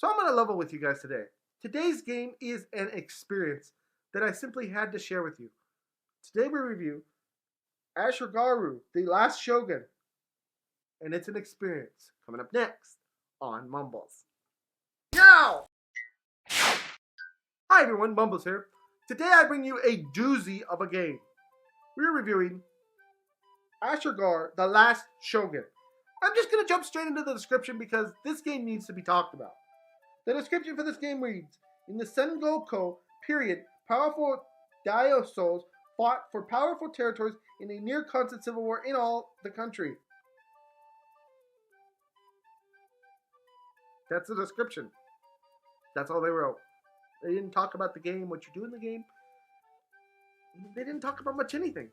So I'm going to level with you guys today. Today's game is an experience that I simply had to share with you. Today we review Ashigaru, The Last Shogun. And it's an experience. Coming up next on Mumbles. Yo! Hi everyone, Mumbles here. Today I bring you a doozy of a game. We're reviewing Ashigaru, The Last Shogun. I'm just going to jump straight into the description because this game needs to be talked about. The description for this game reads, in the Sengoku period, powerful Daiosos fought for powerful territories in a near-constant civil war in all the country. That's the description. That's all they wrote. They didn't talk about the game, what you do in the game. They didn't talk about much anything.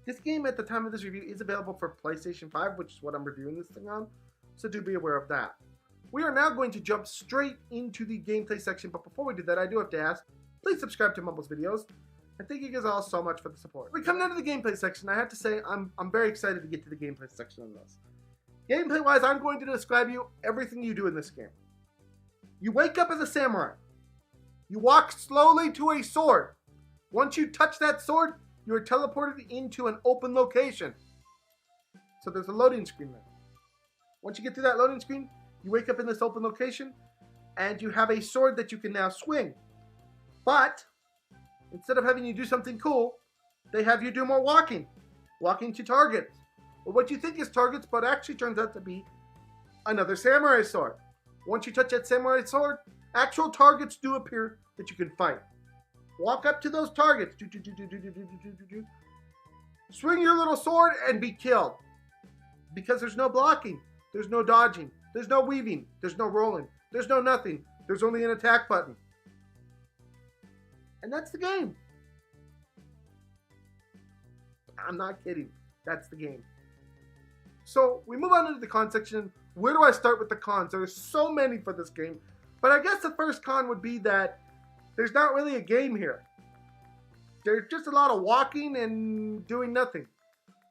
This game at the time of this review is available for PlayStation 5, which is what I'm reviewing this thing on, so do be aware of that. We are now going to jump straight into the gameplay section, but before we do that, I do have to ask, please subscribe to MumblesVideos, and thank you guys all so much for the support. We come down to the gameplay section. I have to say, I'm very excited to get to the gameplay section on this. Gameplay-wise, I'm going to describe you everything you do in this game. You wake up as a samurai. You walk slowly to a sword. Once you touch that sword, you are teleported into an open location. So there's a loading screen there. Once you get through that loading screen, you wake up in this open location, and you have a sword that you can now swing. But instead of having you do something cool, they have you do more walking. Walking to targets. Or what you think is targets, but actually turns out to be another samurai sword. Once you touch that samurai sword, actual targets do appear that you can fight. Walk up to those targets. Swing your little sword and be killed. Because there's no blocking. There's no dodging. There's no weaving. There's no rolling. There's no nothing. There's only an attack button. And that's the game. I'm not kidding. That's the game. So we move on into the con section. Where do I start with the cons? There's so many for this game. But I guess the first con would be that there's not really a game here. There's just a lot of walking and doing nothing.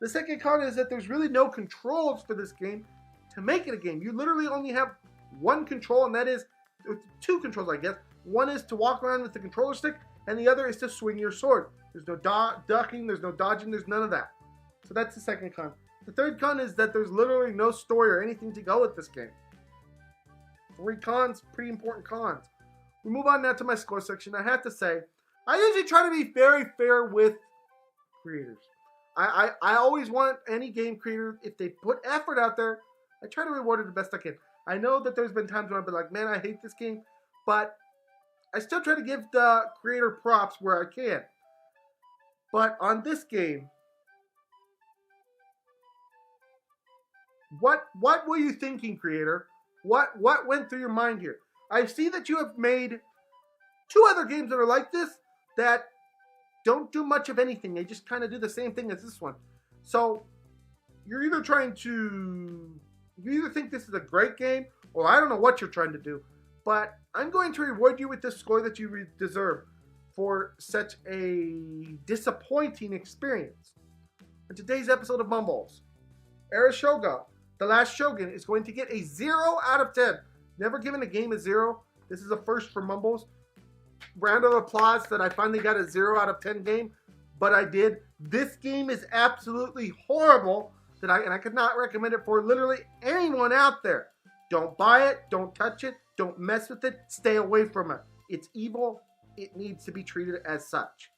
The second con is that there's really no controls for this game to make it a game. You literally only have one control, and that is, two controls I guess. One is to walk around with the controller stick, and the other is to swing your sword. There's no ducking, there's no dodging, there's none of that. So that's the second con. The third con is that there's literally no story or anything to go with this game. 3 cons, pretty important cons. We move on now to my score section. I have to say, I usually try to be very fair with creators. I always want any game creator, if they put effort out there, I try to reward it the best I can. I know that there's been times when I've been like, man, I hate this game, but I still try to give the creator props where I can. But on this game, what were you thinking, creator? What went through your mind here? I see that you have made 2 other games that are like this that don't do much of anything. They just kind of do the same thing as this one. So you're either you either think this is a great game, or I don't know what you're trying to do. But I'm going to reward you with the score that you deserve for such a disappointing experience. In today's episode of Mumbles, Ashigaru, The Last Shogun, is going to get a 0 out of 10. Never given a game a 0. This is a first for Mumbles. Round of applause that I finally got a 0 out of 10 game, but I did. This game is absolutely horrible, and I could not recommend it for literally anyone out there. Don't buy it, don't touch it, don't mess with it, stay away from it. It's evil, it needs to be treated as such.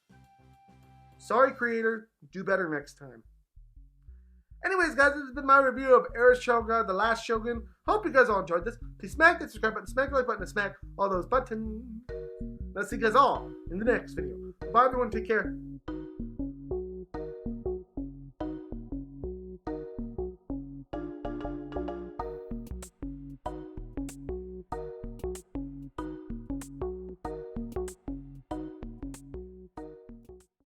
Sorry, creator, do better next time. Anyways, guys, this has been my review of Ashigaru, The Last Shogun. Hope you guys all enjoyed this. Please smack that subscribe button, smack the like button, and smack all those buttons. And I'll see you guys all in the next video. Bye, everyone. Take care.